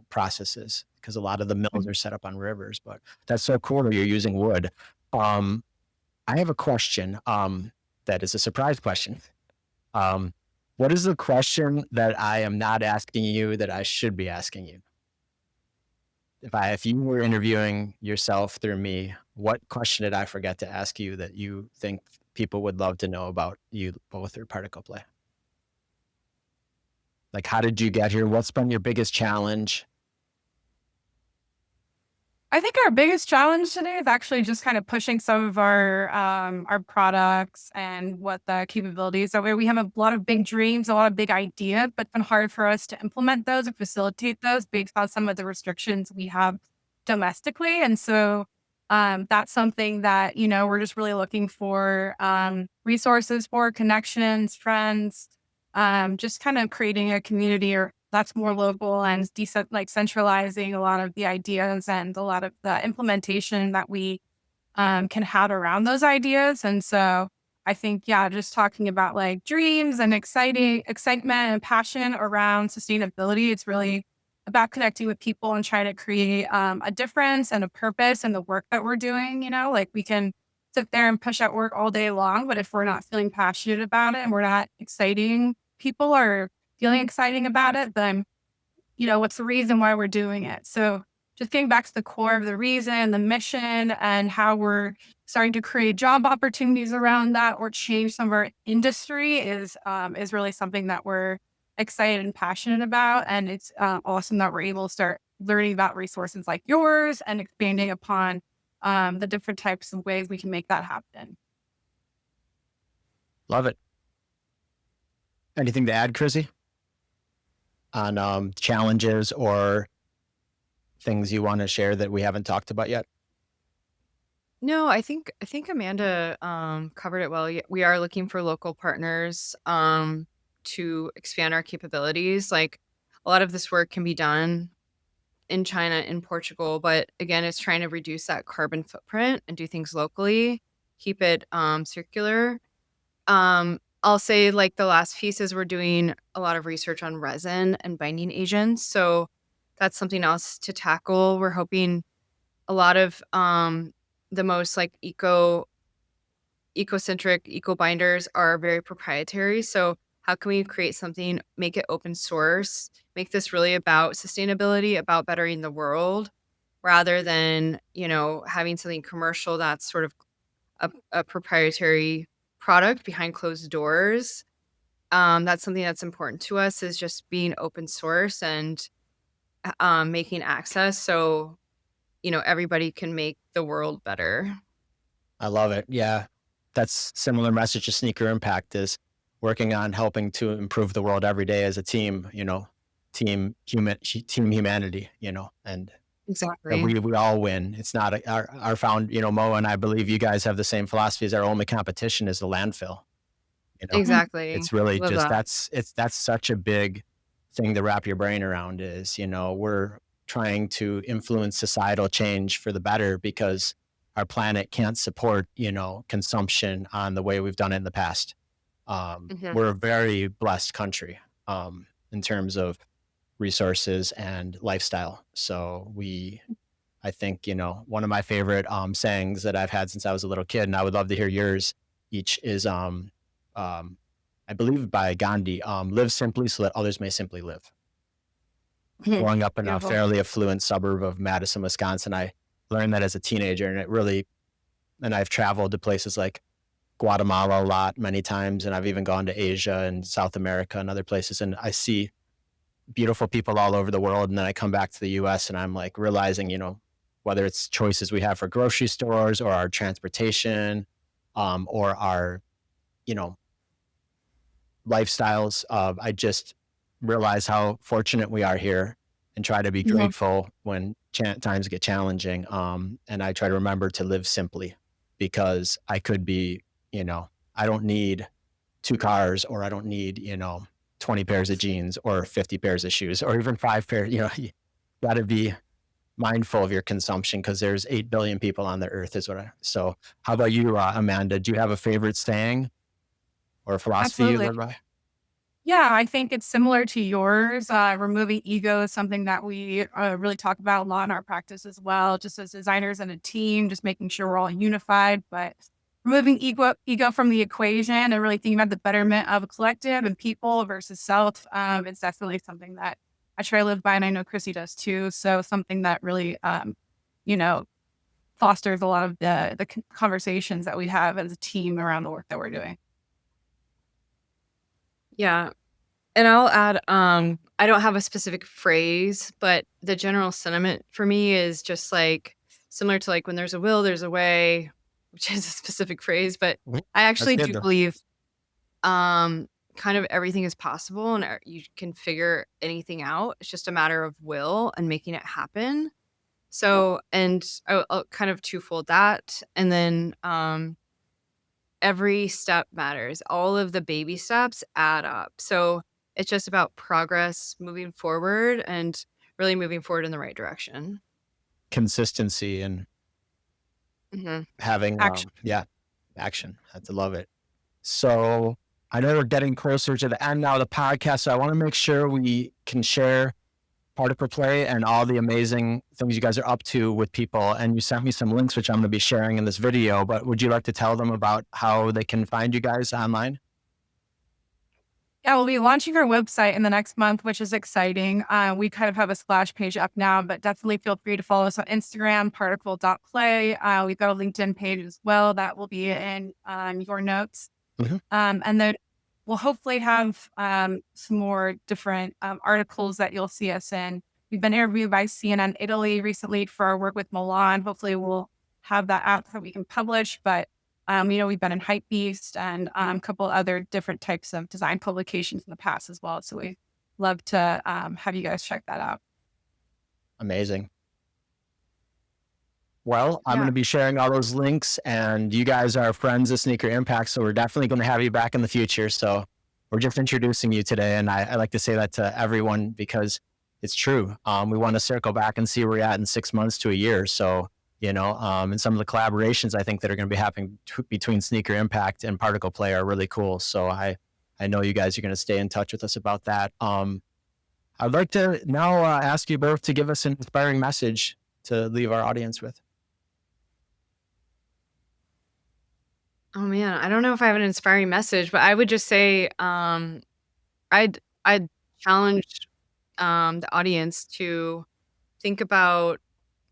processes because a lot of the mills are set up on rivers. But that's so cool that you're using wood. Um, I have a question that is a surprise question. What is the question that I am not asking you that I should be asking you? If you were interviewing yourself through me, what question did I forget to ask you that you think people would love to know about you both through particle play? Like, how did you get here? What's been your biggest challenge? I think our biggest challenge today is actually just kind of pushing some of our products and what the capabilities are. We have a lot of big dreams, a lot of big ideas, but it's been hard for us to implement those and facilitate those based on some of the restrictions we have domestically. And so that's something that, we're just really looking for resources for, connections, friends, just kind of creating a community or that's more local and like centralizing a lot of the ideas and a lot of the implementation that we can have around those ideas. And so I think, just talking about like dreams and excitement and passion around sustainability, it's really about connecting with people and trying to create a difference and a purpose in the work that we're doing. Like we can sit there and push out work all day long, but if we're not feeling passionate about it and we're not exciting people or feeling exciting about it, then what's the reason why we're doing it? So just getting back to the core of the reason, the mission, and how we're starting to create job opportunities around that or change some of our industry is really something that we're excited and passionate about. And it's awesome that we're able to start learning about resources like yours and expanding upon the different types of ways we can make that happen. Love it. Anything to add, Krissy, on challenges or things you want to share that we haven't talked about yet? No, I think Amanda covered it well. We are looking for local partners to expand our capabilities. Like a lot of this work can be done in China, in Portugal, but again, it's trying to reduce that carbon footprint and do things locally, keep it circular. I'll say like the last piece is we're doing a lot of research on resin and binding agents. So that's something else to tackle. We're hoping a lot of the most like ecocentric eco binders are very proprietary. So how can we create something, make it open source, make this really about sustainability, about bettering the world, rather than having something commercial that's sort of a proprietary product behind closed doors. That's something that's important to us is just being open source and making access so everybody can make the world better. I love it. Yeah. that's similar message to Sneaker Impact, is working on helping to improve the world every day as a team, team humanity, and that Exactly. we all win. It's not our found, Mo and I believe you guys have the same philosophy, as our only competition is the landfill. Exactly. It's really Love just, that. that's such a big thing to wrap your brain around, is, we're trying to influence societal change for the better because our planet can't support, consumption on the way we've done it in the past. Mhm. We're a very blessed country in terms of resources and lifestyle. So I think, one of my favorite sayings that I've had since I was a little kid, and I would love to hear yours each, is I believe by Gandhi, live simply so that others may simply live. Growing up in a Beautiful. fairly affluent suburb of Madison, Wisconsin, I learned that as a teenager, and I've traveled to places like Guatemala a lot, many times, and I've even gone to Asia and South America and other places, and I see beautiful people all over the world, and then I come back to the US and I'm like realizing, whether it's choices we have for grocery stores or our transportation, or our, lifestyles, I just realize how fortunate we are here and try to be grateful when times get challenging. And I try to remember to live simply, because I could be, I don't need 2 cars, or I don't need, 20 pairs of jeans or 50 pairs of shoes, or even 5 pairs. You got to be mindful of your consumption, because there's 8 billion people on the earth, so how about you, Amanda? Do you have a favorite saying or a philosophy you Absolutely. live by? Yeah, I think it's similar to yours. Removing ego is something that we really talk about a lot in our practice as well, just as designers and a team, just making sure we're all unified. But removing ego from the equation and really thinking about the betterment of a collective and people versus self, it's definitely something that I try to live by, and I know Krissy does too. So something that really, you know, fosters a lot of the conversations that we have as a team around the work that we're doing. Yeah. And I'll add, I don't have a specific phrase, but the general sentiment for me is just like similar to like when there's a will, there's a way, which is a specific phrase, but Mhm. I That's actually good do though. believe kind of everything is possible and you can figure anything out. It's just a matter of will and making it happen. So, and I'll kind of twofold that. And then every step matters. All of the baby steps add up. So it's just about progress moving forward and really moving forward in the right direction. Consistency and Hmm. having, Action. action. I have to love it. So I know we're getting closer to the end now of the podcast, so I want to make sure we can share Particle Play and all the amazing things you guys are up to with people. And you sent me some links, which I'm going to be sharing in this video, but would you like to tell them about how they can find you guys online? Yeah, we'll be launching our website in the next month, which is exciting. We kind of have a splash page up now, but definitely feel free to follow us on Instagram, particle.play. We've got a LinkedIn page as well that will be in your notes. Mhm. And then we'll hopefully have some more different articles that you'll see us in. We've been interviewed by CNN Italy recently for our work with Milan. Hopefully we'll have that out so we can publish, but we've been in Hypebeast and a couple other different types of design publications in the past as well. So we love to have you guys check that out. Amazing. Well, I'm Yeah. going to be sharing all those links, and you guys are friends of Sneaker Impact, so we're definitely going to have you back in the future. So we're just introducing you today, and I like to say that to everyone because it's true. We want to circle back and see where we're at in 6 months to a year. So, and some of the collaborations I think that are going to be happening between Sneaker Impact and Particle Play are really cool. So I know you guys are going to stay in touch with us about that. I'd like to now ask you both to give us an inspiring message to leave our audience with. Oh man, I don't know if I have an inspiring message, but I would just say I'd challenge the audience to think about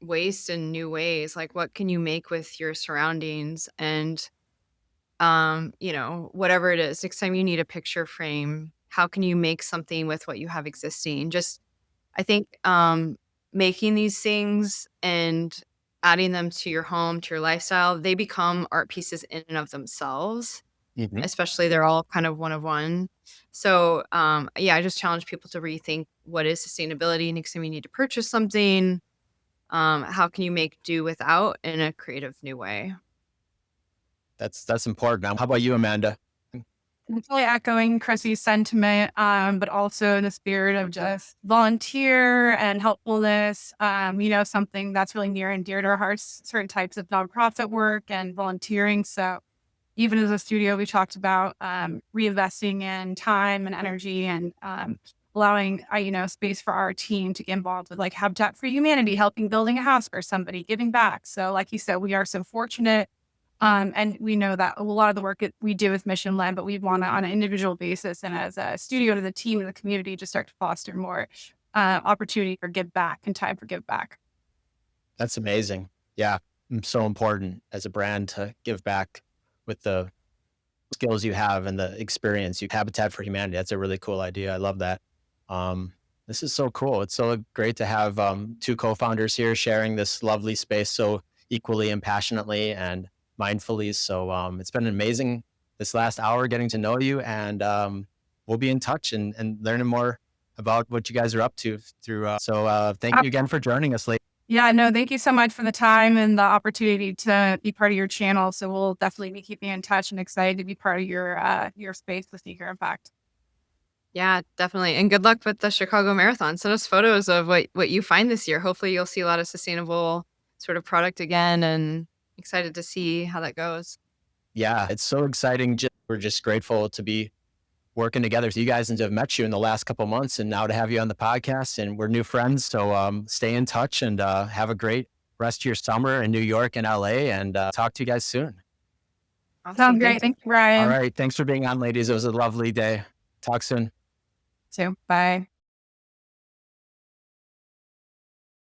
waste in new ways. Like what can you make with your surroundings and whatever it is, next time you need a picture frame, how can you make something with what you have existing? Just I think making these things and adding them to your home, to your lifestyle, they become art pieces in and of themselves. Especially they're all kind of one of one. So I just challenge people to rethink what is sustainability. Next time you need to purchase something, how can you make do without in a creative new way? That's important. Now, how about you, Amanda? Definitely echoing Krissy's sentiment, but also in the spirit of just volunteer and helpfulness. Something that's really near and dear to our hearts, certain types of nonprofit work and volunteering. So even as a studio, we talked about reinvesting in time and energy and allowing, space for our team to get involved with like Habitat for Humanity, helping building a house for somebody, giving back. So like you said, we are so fortunate. And we know that a lot of the work we do is mission led, but we want to, on an individual basis and as a studio to the team and the community, to start to foster more opportunity for give back and time for give back. That's amazing. Yeah, so important as a brand to give back with the skills you have and the experience. You Habitat for Humanity. That's a really cool idea. I love that. This is so cool. It's so great to have two co-founders here sharing this lovely space so equally and passionately and mindfully. So it's been amazing this last hour getting to know you, and we'll be in touch and learning more about what you guys are up to through. So thank you again for joining us, ladies. Yeah, no, thank you so much for the time and the opportunity to be part of your channel. So we'll definitely be keeping in touch and excited to be part of your space with Sneaker Impact. Yeah, definitely. And good luck with the Chicago Marathon. Send us photos of what you find this year. Hopefully you'll see a lot of sustainable sort of product again, and excited to see how that goes. Yeah, it's so exciting. We're just grateful to be working together with you guys and to have met you in the last couple of months, and now to have you on the podcast, and we're new friends. So stay in touch and have a great rest of your summer in New York and LA, and talk to you guys soon. Awesome. Sounds great. Thank you, Bryan. All right. Thanks for being on, ladies. It was a lovely day. Talk soon. So, bye.